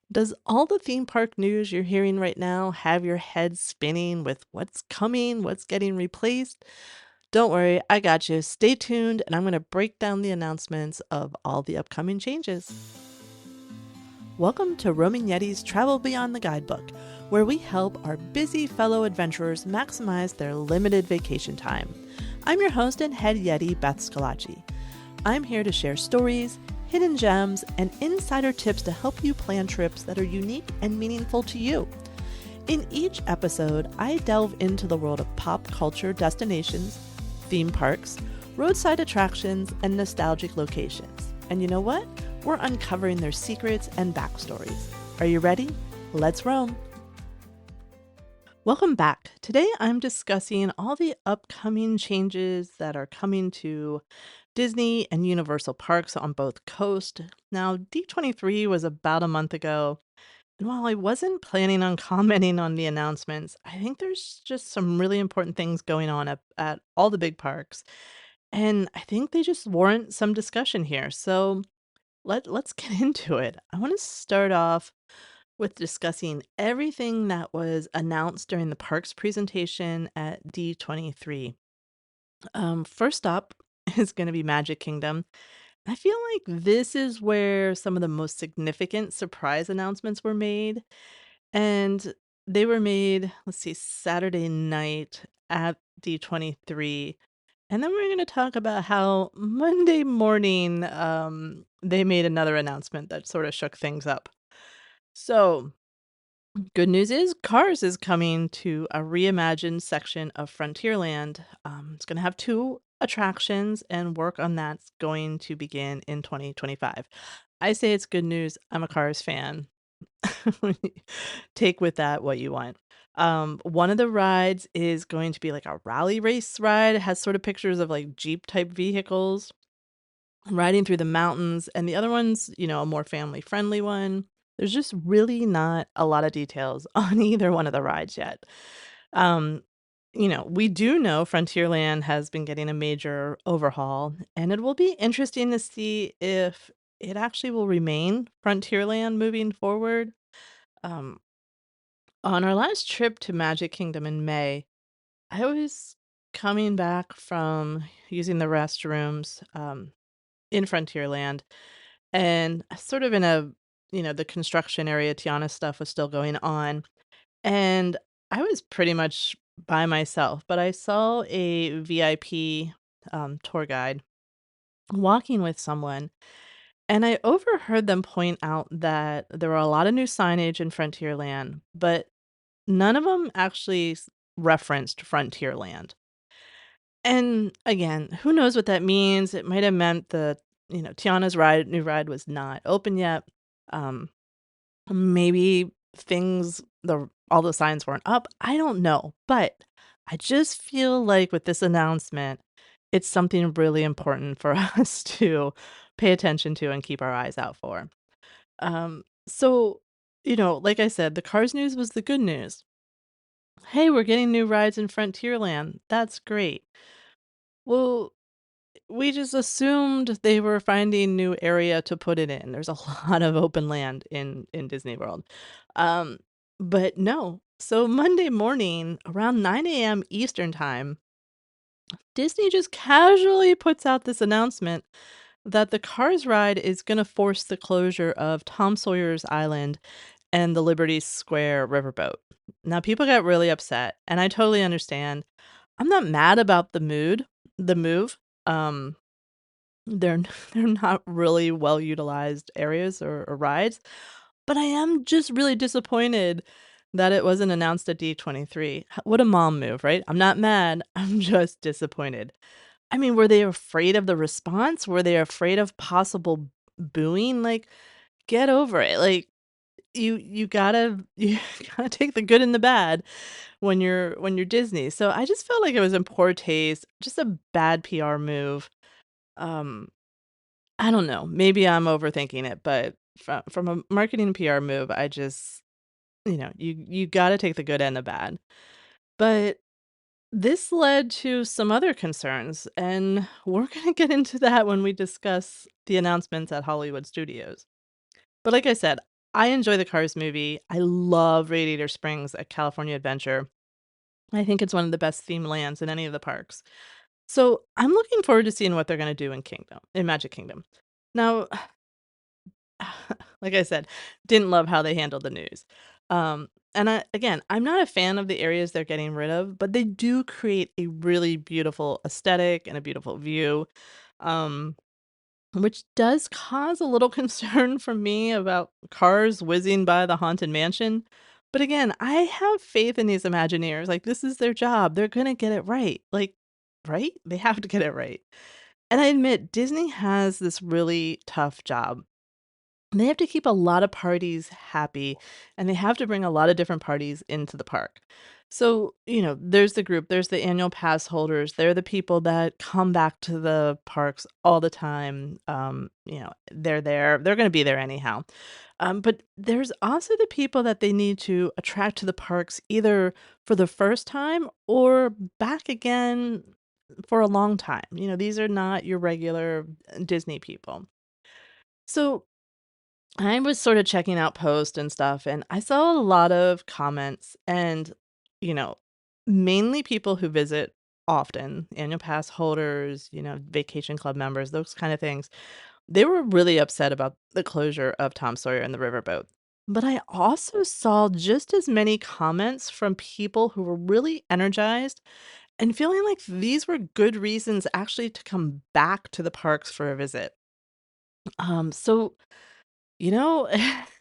Does all the theme park news you're hearing right now have your head spinning with what's coming, what's getting replaced? Don't worry, I got you. Stay tuned, and I'm going to break down the announcements of all the upcoming changes. Welcome to Roaming Yeti's Travel Beyond the Guidebook, where we help our busy fellow adventurers maximize their limited vacation time. I'm your host and head Yeti, Beth Scalacci. I'm here to share stories, hidden gems, and insider tips to help you plan trips that are unique and meaningful to you. In each episode, I delve into the world of pop culture destinations, theme parks, roadside attractions, and nostalgic locations. And you know what? We're uncovering their secrets and backstories. Are you ready? Let's roam! Welcome back. Today I'm discussing all the upcoming changes that are coming to Disney and Universal parks on both coasts. Now, D23 was about a month ago, and while I wasn't planning on commenting on the announcements, I think there's just some really important things going on at all the big parks, and I think they just warrant some discussion here. So let's get into it. I want to start off with discussing everything that was announced during the parks presentation at D23. First up is going to be Magic Kingdom. I feel like this is where some of the most significant surprise announcements were made. And they were made, let's see, Saturday night at D23. And then we're going to talk about how Monday morning they made another announcement that sort of shook things up. So, good news is Cars is coming to a reimagined section of Frontierland. It's going to have two attractions, and work on that's going to begin in 2025. I say it's good news. I'm a Cars fan. Take with that what you want. One of the rides is going to be like a rally race ride. It has sort of pictures of like Jeep type vehicles riding through the mountains, and the other one's, a more family friendly one. There's just really not a lot of details on either one of the rides yet. Um, we do know Frontierland has been getting a major overhaul, and it will be interesting to see if it actually will remain Frontierland moving forward. Um, on our last trip to Magic Kingdom in May, I was coming back from using the restrooms in Frontierland, and sort of in the construction area, Tiana stuff was still going on. And I was pretty much by myself, but I saw a VIP tour guide walking with someone, and I overheard them point out that there were a lot of new signage in Frontierland, but none of them actually referenced Frontierland. And again, who knows what that means? It might have meant that, Tiana's new ride was not open yet. Um, maybe all the signs weren't up. I don't know. But I just feel like with this announcement, it's something really important for us to pay attention to and keep our eyes out for. So, like I said, the Cars news was the good news. Hey, we're getting new rides in Frontierland. That's great. Well, we just assumed they were finding new area to put it in. There's a lot of open land in Disney World. Um, but no. So Monday morning around 9 a.m. Eastern time, Disney just casually puts out this announcement that the Cars ride is going to force the closure of Tom Sawyer's Island and the Liberty Square riverboat. Now people got really upset, and I totally understand. I'm not mad about the move. Um they're they're not really well utilized areas or rides, but I am just really disappointed that it wasn't announced at D23. What a mom move, right? I'm not mad, I'm just disappointed. I mean, were they afraid of the response? Were they afraid of possible booing? Like, get over it. Like, you gotta you gotta take the good and the bad when you're Disney. So I just felt like it was in poor taste, just a bad PR move. Um I don't know. Maybe I'm overthinking it, but from a marketing PR move, I just, you got to take the good and the bad. But this led to some other concerns, and we're going to get into that when we discuss the announcements at Hollywood Studios. But like I said, I enjoy the Cars movie. I love Radiator Springs at California Adventure. I think it's one of the best themed lands in any of the parks. So I'm looking forward to seeing what they're gonna do in Magic Kingdom. Now, like I said, didn't love how they handled the news. And again, I'm not a fan of the areas they're getting rid of, but they do create a really beautiful aesthetic and a beautiful view. Um, which does cause a little concern for me about cars whizzing by the Haunted Mansion. But again, I have faith in these Imagineers. Like, this is their job. They're gonna get it right. Like, right? They have to get it right. And I admit, Disney has this really tough job. They have to keep a lot of parties happy, and they have to bring a lot of different parties into the park. So, there's the group, there's the annual pass holders, they're the people that come back to the parks all the time. They're there, they're going to be there anyhow. But there's also the people that they need to attract to the parks either for the first time or back again for a long time. These are not your regular Disney people. So, I was sort of checking out posts and stuff, and I saw a lot of comments and, you know, mainly people who visit often, annual pass holders, vacation club members, those kind of things. They were really upset about the closure of Tom Sawyer and the Riverboat. But I also saw just as many comments from people who were really energized and feeling like these were good reasons actually to come back to the parks for a visit. So you know,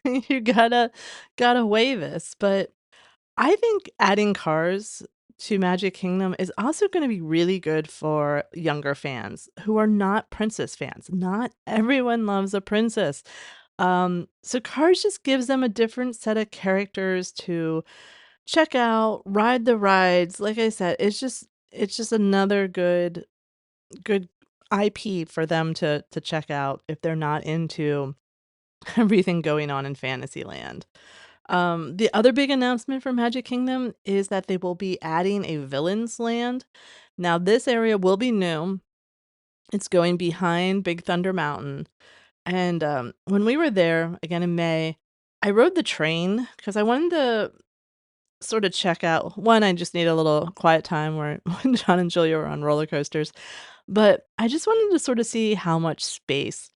you gotta weigh this, but I think adding cars to Magic Kingdom is also gonna be really good for younger fans who are not princess fans. Not everyone loves a princess. So Cars just gives them a different set of characters to check out, ride the rides. Like I said, it's just another good IP for them to check out if they're not into everything going on in Fantasyland. The other big announcement for Magic Kingdom is that they will be adding a Villains Land. Now, this area will be new. It's going behind Big Thunder Mountain. And when we were there, again in May, I rode the train because I wanted to sort of check out. One, I just need a little quiet time where when John and Julia were on roller coasters. But I just wanted to sort of see how much space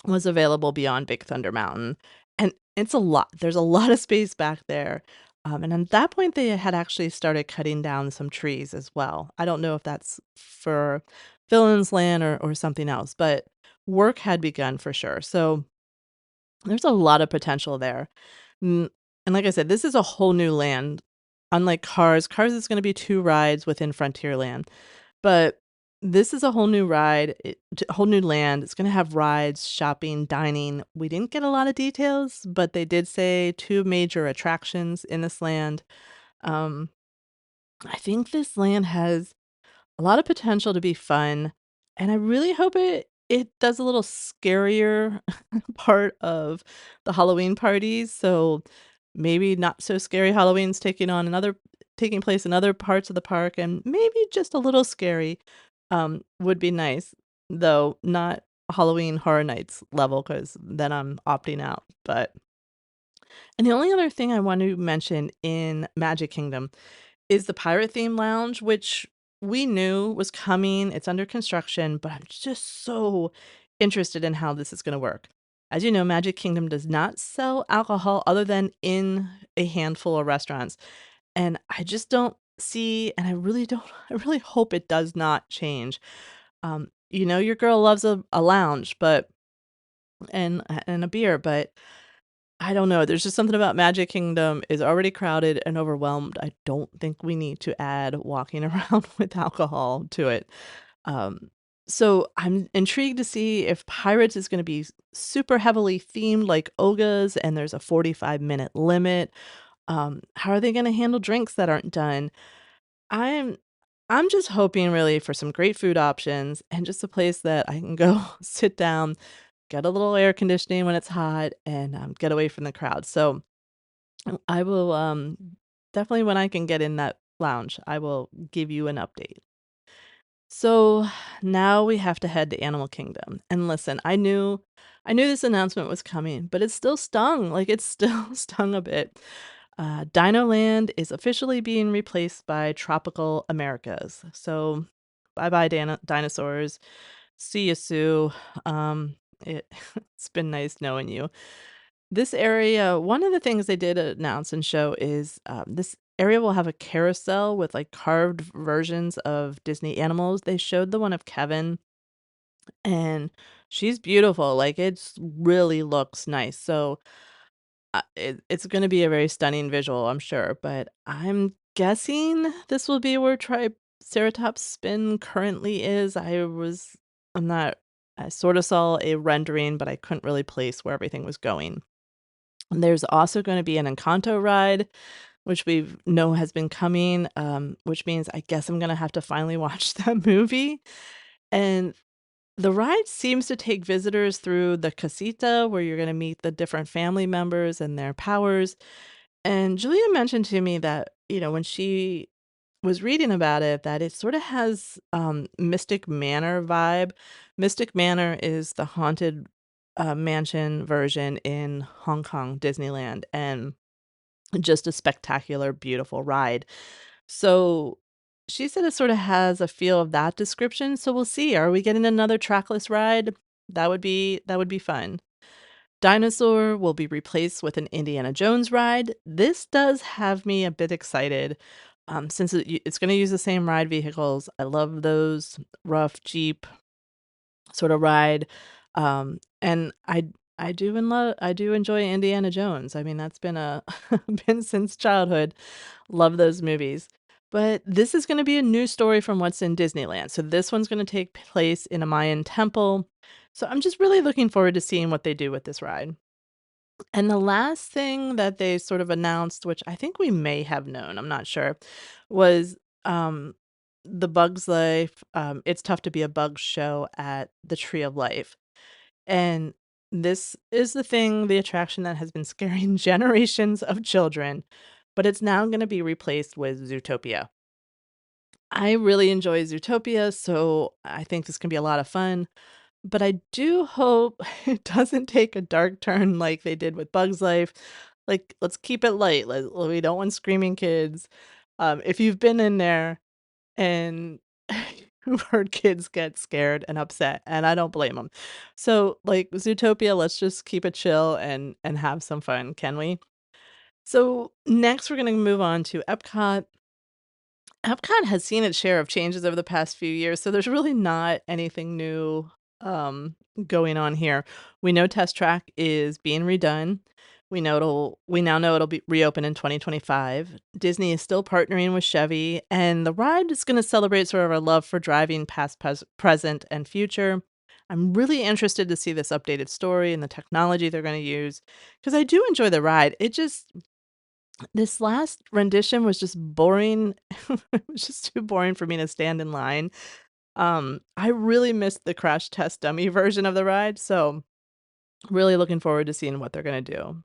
was available beyond Big Thunder Mountain, and it's a lot. There's a lot of space back there, and at that point, they had actually started cutting down some trees as well. I don't know if that's for Villains Land or something else, but work had begun for sure. So there's a lot of potential there. Mm, and like I said, this is a whole new land. Unlike Cars is going to be two rides within Frontierland. But this is a whole new whole new land. It's gonna have rides, shopping, dining. We didn't get a lot of details, but they did say 2 major attractions in this land. Um, I think this land has a lot of potential to be fun, and I really hope it does a little scarier part of the Halloween parties, so maybe not so scary Halloween's taking place in other parts of the park, and maybe just a little scary, would be nice, though not Halloween Horror Nights level, because then I'm opting out, and the only other thing I want to mention in Magic Kingdom is the Pirate Theme Lounge, which we knew was coming. It's under construction, but I'm just so interested in how this is going to work. As you know, Magic Kingdom does not sell alcohol other than in a handful of restaurants. And I just don't see, and I really don't, I really hope it does not change. Your girl loves a lounge, and a beer, but I don't know, there's just something about Magic Kingdom is already crowded and overwhelmed. I don't think we need to add walking around with alcohol to it. Um, so I'm intrigued to see if Pirates is gonna be super heavily themed like Oga's and there's a 45-minute limit. How are they gonna handle drinks that aren't done? I'm I'm just hoping really for some great food options and just a place that I can go sit down, get a little air conditioning when it's hot, and, get away from the crowd. So, I will, definitely when I can get in that lounge, I will give you an update. So now we have to head to Animal Kingdom. And listen, I knew this announcement was coming, but it still stung. Like it still stung a bit. Dinoland is officially being replaced by Tropical Americas. So bye bye dinosaurs. See you, Sue. Um, it's been nice knowing you. This area, one of the things they did announce and show is this area will have a carousel with like carved versions of Disney animals. They showed the one of Kevin, and she's beautiful. Like it's really looks nice. So it's going to be a very stunning visual, I'm sure. But I'm guessing this will be where Triceratops Spin currently is. I'm not. I sort of saw a rendering, but I couldn't really place where everything was going. And there's also gonna be an Encanto ride, which we know has been coming, which means I guess I'm gonna have to finally watch that movie, and the ride seems to take visitors through the casita where you're gonna meet the different family members and their powers, and Julia mentioned to me that, when she was reading about it, that it sorta has, Mystic Manor vibe. Mystic Manor is the haunted, mansion version in Hong Kong Disneyland, and just a spectacular, beautiful ride. So, she said it sorta has a feel of that description, so we'll see. Are we getting another trackless ride? That would be fun. Dinosaur will be replaced with an Indiana Jones ride. This does have me a bit excited, since it's gonna use the same ride vehicles. I love those rough Jeep sorta ride, and I do enjoy Indiana Jones. I mean, that's been a been since childhood. Love those movies. But this is gonna be a new story from what's in Disneyland. So this one's gonna take place in a Mayan temple. So I'm just really looking forward to seeing what they do with this ride. And the last thing that they sort of announced, which I think we may have known, I'm not sure, was um the Bugs Life. It's tough to be a bug show at the Tree of Life. And this is the attraction that has been scaring generations of children, but it's now going to be replaced with Zootopia. I really enjoy Zootopia, so I think this can be a lot of fun. But I do hope it doesn't take a dark turn like they did with Bugs Life. Like, let's keep it light. We don't want screaming kids. If you've been in there and you've heard kids get scared and upset, and I don't blame them. So, like Zootopia, let's just keep it chill and have some fun, can we? So next, we're gonna move on to Epcot. Epcot has seen its share of changes over the past few years, so there's really not anything new um, going on here. We know Test Track is being redone. We now know it'll be reopen in 2025. Disney is still partnering with Chevy, and the ride is going to celebrate sort of our love for driving past, present, and future. I'm really interested to see this updated story and the technology they're going to use because I do enjoy the ride. This last rendition was just boring. It was just too boring for me to stand in line. I really missed the crash test dummy version of the ride, so really looking forward to seeing what they're gonna do.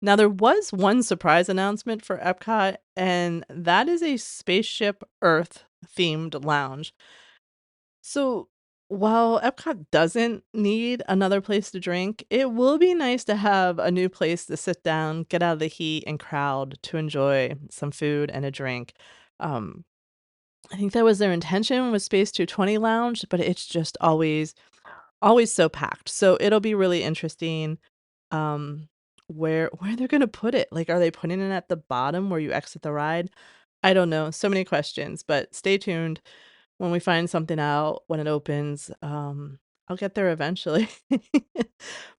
Now there was one surprise announcement for Epcot, and that is a Spaceship Earth-themed lounge. So, while Epcot doesn't need another place to drink, it will be nice to have a new place to sit down, get out of the heat and crowd to enjoy some food and a drink. Um, I think that was their intention with Space 220 Lounge, but it's just always so packed. So it'll be really interesting um where they're gonna put it. Like, are they putting it at the bottom where you exit the ride? I don't know. So many questions, but stay tuned when we find something out when it opens. I'll get there eventually.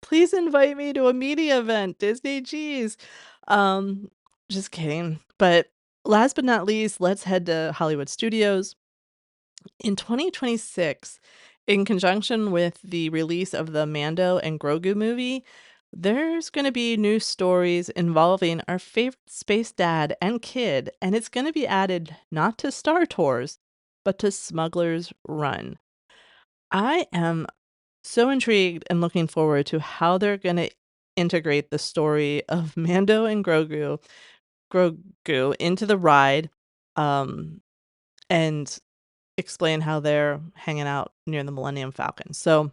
Please invite me to a media event, Disney. Geez. Um, just kidding. But last but not least, let's head to Hollywood Studios. In 2026, in conjunction with the release of the Mando and Grogu movie, there's going to be new stories involving our favorite space dad and kid, and it's going to be added not to Star Tours, but to Smugglers Run. I am so intrigued and looking forward to how they're going to integrate the story of Mando and Grogu into the ride. Um, and explain how they're hanging out near the Millennium Falcon. So,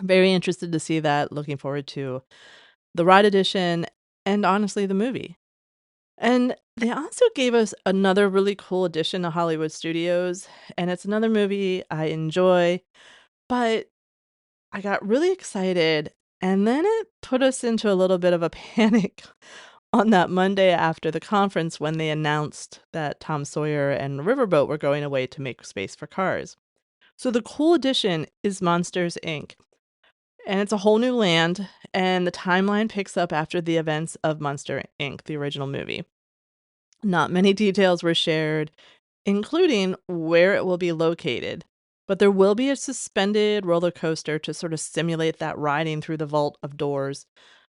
very interested to see that, looking forward to the ride edition and honestly the movie. And they also gave us another really cool addition to Hollywood Studios, and it's another movie I enjoy, but I got really excited, and then it put us into a little bit of a panic on that Monday after the conference when they announced that Tom Sawyer and Riverboat were going away to make space for cars. So the cool addition is Monsters Inc. And it's a whole new land, and the timeline picks up after the events of Monster Inc., the original movie. Not many details were shared, including where it will be located, but there will be a suspended roller coaster to sort of simulate that riding through the vault of doors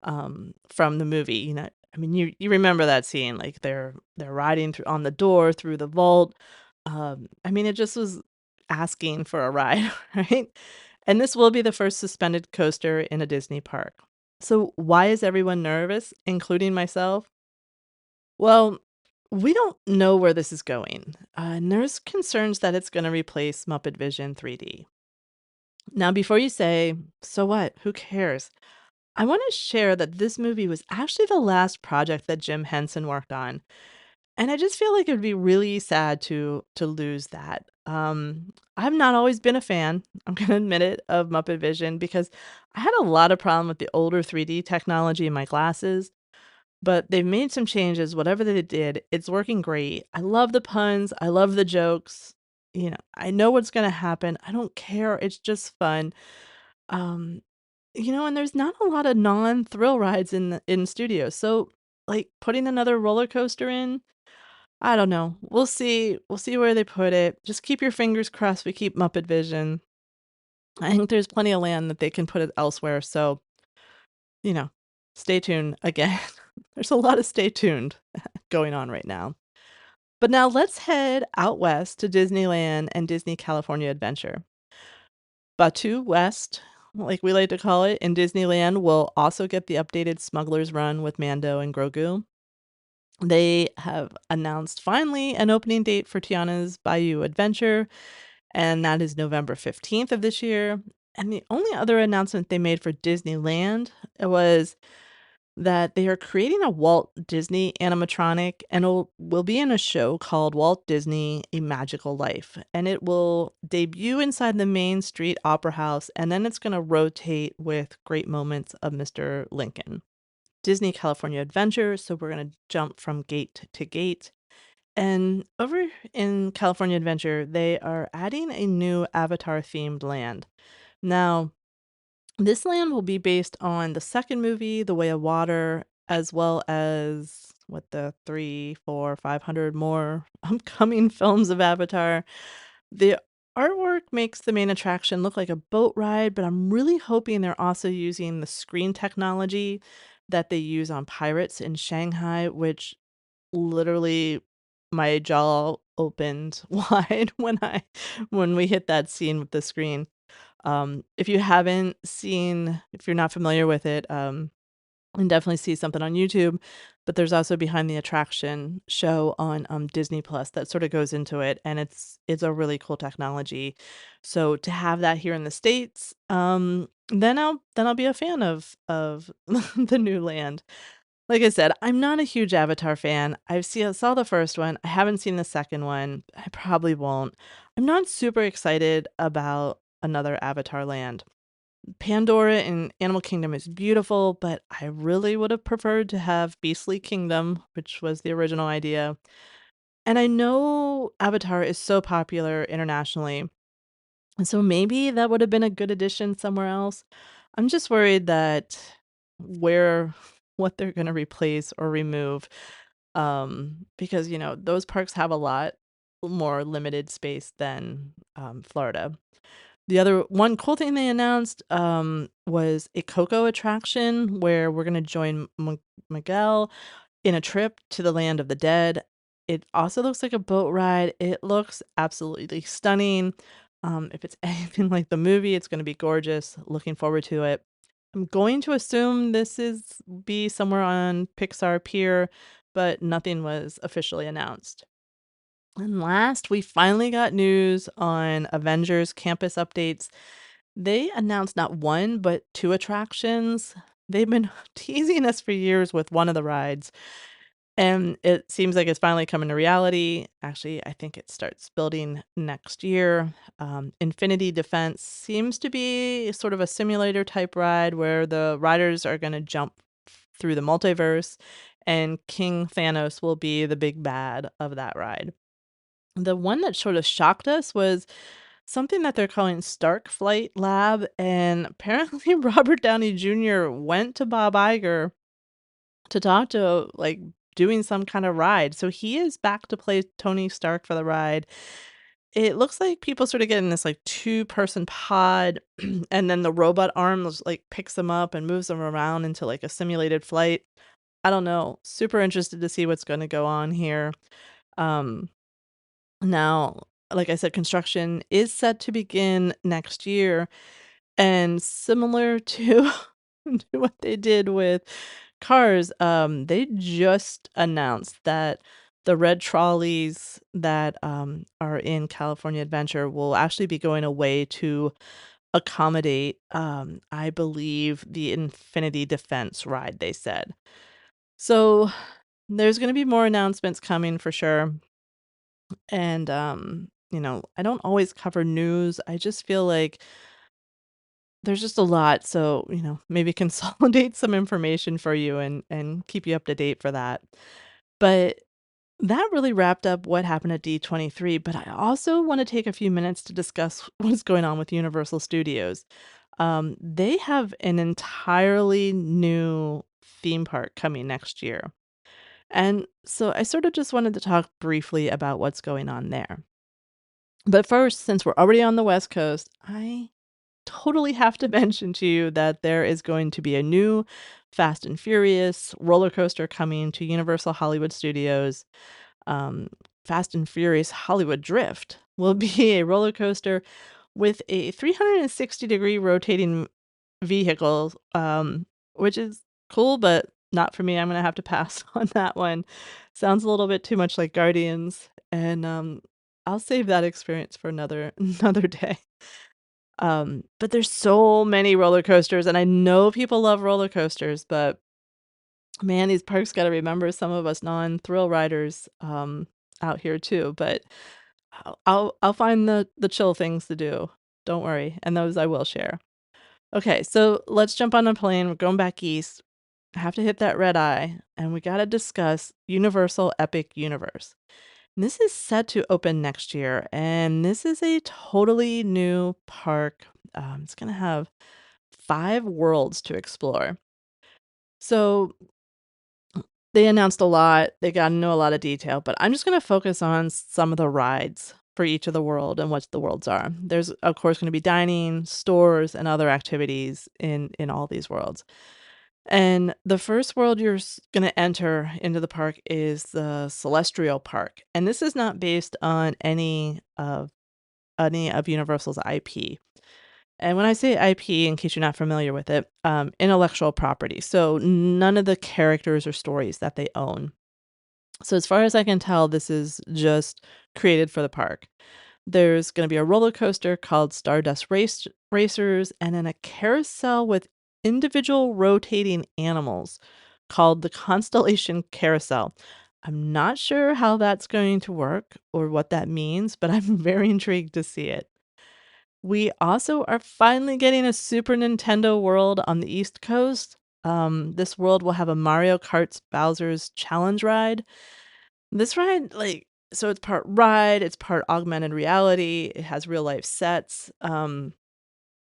from the movie. I mean, you remember that scene, like they're riding through on the door through the vault. I mean, it just was asking for a ride, right? And this will be the first suspended coaster in a Disney park. So why is everyone nervous, including myself? Well, we don't know where this is going. And there's concerns that it's going to replace Muppet Vision 3D. Now, before you say, so what? Who cares? I want to share that this movie was actually the last project that Jim Henson worked on, and I just feel like it would be really sad to lose that. I've not always been a fan, I'm gonna admit it, of Muppet Vision because I had a lot of problem with the older 3D technology in my glasses, but they've made some changes, whatever they did, it's working great. I love the puns, I love the jokes, I know what's gonna happen, I don't care, it's just fun. Um, and there's not a lot of non-thrill rides in studios, so, like, putting another roller coaster in, I don't know. We'll see where they put it. Just keep your fingers crossed we keep Muppet Vision. I think there's plenty of land that they can put it elsewhere, so, you know, stay tuned again. There's a lot of stay tuned going on right now. But now let's head out west to Disneyland and Disney California Adventure. Batu West, like we like to call it, in Disneyland will also get the updated Smugglers Run with Mando and Grogu. They have announced finally an opening date for Tiana's Bayou Adventure, and that is November 15th of this year. And the only other announcement they made for Disneyland was that they are creating a Walt Disney animatronic and will be in a show called Walt Disney: A Magical Life. And it will debut inside the Main Street Opera House, and then it's going to rotate with great moments of Mr. Lincoln. Disney California Adventure, so we're going to jump from gate to gate. And over in California Adventure, they are adding a new Avatar themed land. Now, this land will be based on the second movie, The Way of Water, as well as the 3, 4, 500 more upcoming films of Avatar. The artwork makes the main attraction look like a boat ride, but I'm really hoping they're also using the screen technology that they use on Pirates in Shanghai, which literally my jaw opened wide when we hit that scene with the screen. If you're not familiar with it, and definitely see something on YouTube, but there's also Behind the Attraction show on, Disney Plus that sorta goes into it, and it's a really cool technology. So to have that here in the States, then I'll be a fan of the new land. Like I said, I'm not a huge Avatar fan. Saw the first one, I haven't seen the second one, I probably won't. I'm not super excited about another Avatar land. Pandora in Animal Kingdom is beautiful, but I really would have preferred to have Beastly Kingdom, which was the original idea. And I know Avatar is so popular internationally, and so maybe that would have been a good addition somewhere else. I'm just worried that where what they're gonna replace or remove, because, those parks have a lot more limited space than, Florida. The other one cool thing they announced, was a Coco attraction where we're gonna join Miguel in a trip to the land of the dead. It also looks like a boat ride. It looks absolutely stunning. If it's anything like the movie, it's gonna be gorgeous. Looking forward to it. I'm going to assume this is be somewhere on Pixar Pier, but nothing was officially announced. And last, we finally got news on Avengers campus updates. They announced not one, but two attractions. They've been teasing us for years with one of the rides, and it seems like it's finally coming to reality. Actually, I think it starts building next year. Infinity Defense seems to be sort of a simulator type ride where the riders are going to jump through the multiverse, and King Thanos will be the big bad of that ride. The one that sort of shocked us was something that they're calling Stark Flight Lab, and apparently Robert Downey Jr. went to Bob Iger to talk to, like, doing some kind of ride. So he is back to play Tony Stark for the ride. It looks like people sort of get in this, like, two-person pod, and then the robot arms, like, picks them up and moves them around into, like, a simulated flight. I don't know. Super interested to see what's gonna go on here. Um Now, like I said, construction is set to begin next year, and similar to to what they did with Cars, they just announced that the red trolleys that, are in California Adventure will actually be going away to accommodate, I believe, the Infinity Defense ride, they said. So, there's gonna be more announcements coming for sure. And, I don't always cover news. I just feel like there's just a lot. So, maybe consolidate some information for you and keep you up to date for that. But that really wrapped up what happened at D23. But I also want to take a few minutes to discuss what's going on with Universal Studios. They have an entirely new theme park coming next year. And so I sort of just wanted to talk briefly about what's going on there. But first, since we're already on the West Coast, I totally have to mention to you that there is going to be a new Fast and Furious roller coaster coming to Universal Hollywood Studios. Um, Fast and Furious Hollywood Drift will be a roller coaster with a 360-degree rotating vehicle, which is cool, but not for me. I'm gonna have to pass on that one. Sounds a little bit too much like Guardians, and, I'll save that experience for another another day. But there's so many roller coasters, and I know people love roller coasters, but man, these parks gotta remember some of us non-thrill riders, out here too, but I'll find the chill things to do. Don't worry, and those I will share. Okay, so let's jump on a plane. We're going back east. I have to hit that red eye, and we gotta discuss Universal Epic Universe. And this is set to open next year, and this is a totally new park. It's gonna have 5 worlds to explore. So they announced a lot. They got into a lot of detail, but I'm just gonna focus on some of the rides for each of the world and what the worlds are. There's of course gonna be dining, stores, and other activities in all these worlds. And the first world you're gonna enter into the park is the Celestial Park, and this is not based on any of Universal's IP. And when I say IP, in case you're not familiar with it, intellectual property. So none of the characters or stories that they own. So as far as I can tell, this is just created for the park. There's going to be a roller coaster called Racers, and then a carousel with individual rotating animals called the Constellation Carousel. I'm not sure how that's going to work or what that means, but I'm very intrigued to see it. We also are finally getting a Super Nintendo world on the East Coast. This world will have a Mario Kart's Bowser's Challenge ride. This ride, so it's part ride, it's part augmented reality, it has real life sets.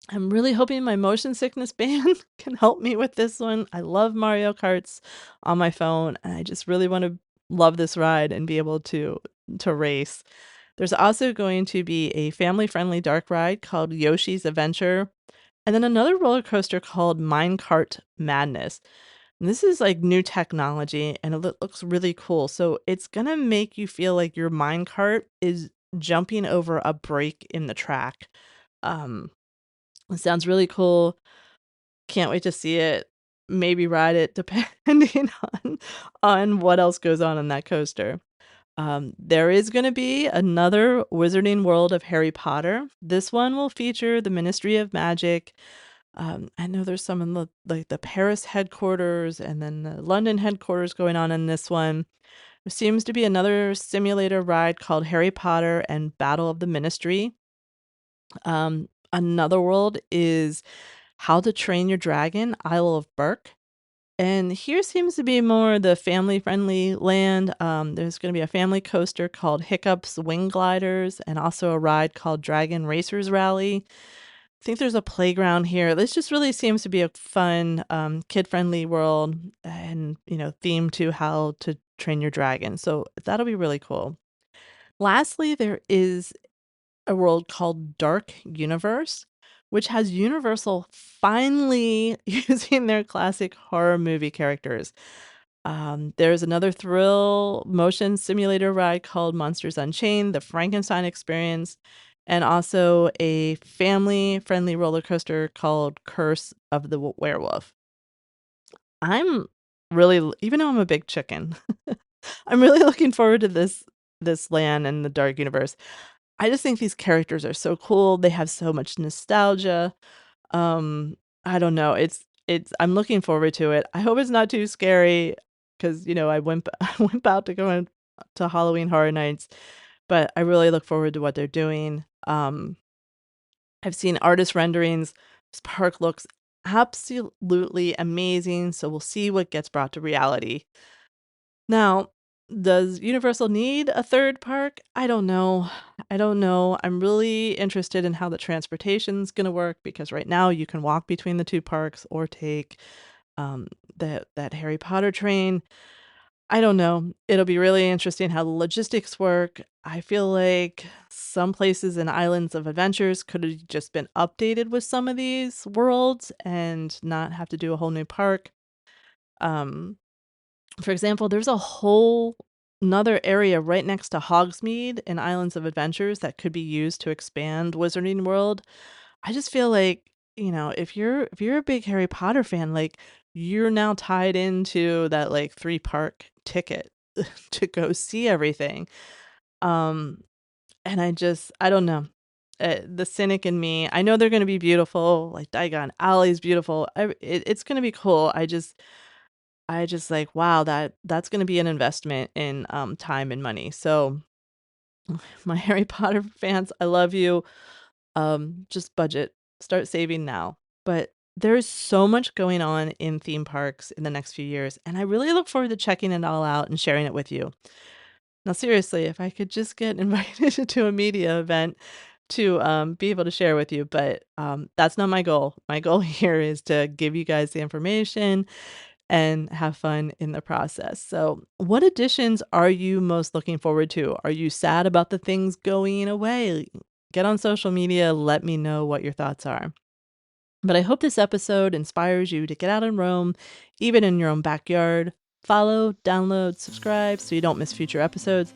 I'm really hoping my motion sickness band can help me with this one. I love Mario Karts on my phone, and I just really want to love this ride and be able to race. There's also going to be a family-friendly dark ride called Yoshi's Adventure, and then another roller coaster called Minecart Madness. And this is like new technology and it looks really cool. So it's gonna make you feel like your minecart is jumping over a break in the track. Um, it sounds really cool. Can't wait to see it. Maybe ride it depending on what else goes on that coaster. There is going to be another Wizarding World of Harry Potter. This one will feature the Ministry of Magic. I know there's some in the Paris headquarters and then the London headquarters going on in this one. There seems to be another simulator ride called Harry Potter and Battle of the Ministry. Another world is How to Train Your Dragon, Isle of Berk. And here seems to be more the family-friendly land. There's going to be a family coaster called Hiccup's Wing Gliders and also a ride called Dragon Racers Rally. I think there's a playground here. This just really seems to be a fun, kid-friendly world and, themed to How to Train Your Dragon. So that'll be really cool. Lastly, there is a world called Dark Universe, which has Universal finally using their classic horror movie characters. There's another thrill motion simulator ride called Monsters Unchained, the Frankenstein Experience, and also a family-friendly roller coaster called Curse of the Werewolf. I'm really, even though I'm a big chicken, I'm really looking forward to this land and the Dark Universe. I just think these characters are so cool. They have so much nostalgia. Um, I don't know. It's I'm looking forward to it. I hope it's not too scary because I went I went out to go to Halloween Horror Nights, but I really look forward to what they're doing. I've seen artist renderings. This park looks absolutely amazing, so we'll see what gets brought to reality. Now, does Universal need a third park? I don't know. I don't know. I'm really interested in how the transportation's gonna work because right now you can walk between the two parks or take um, that Harry Potter train. I don't know. It'll be really interesting how the logistics work. I feel like some places and islands of adventures could have just been updated with some of these worlds and not have to do a whole new park. Um, for example, there's a whole another area right next to Hogsmeade in Islands of Adventures that could be used to expand Wizarding World. I just feel like, if you're a big Harry Potter fan, like you're now tied into that like 3 park ticket to go see everything. Um and I don't know. The cynic in me, I know they're going to be beautiful, like Diagon Alley's beautiful. It's going to be cool. I just like, wow, that's gonna be an investment in, time and money. So, my Harry Potter fans, I love you. Just budget. Start saving now. But there's so much going on in theme parks in the next few years, and I really look forward to checking it all out and sharing it with you. Now, seriously, if I could just get invited to a media event to, be able to share with you, but, that's not my goal. My goal here is to give you guys the information and have fun in the process. So, what additions are you most looking forward to? Are you sad about the things going away? Get on social media, let me know what your thoughts are. But I hope this episode inspires you to get out and roam, even in your own backyard. Follow, download, subscribe so you don't miss future episodes.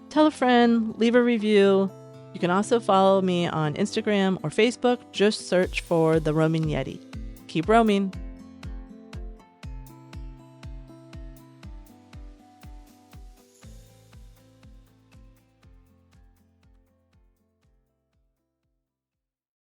Tell a friend, leave a review. You can also follow me on Instagram or Facebook. Just search for The Roaming Yeti. Keep roaming.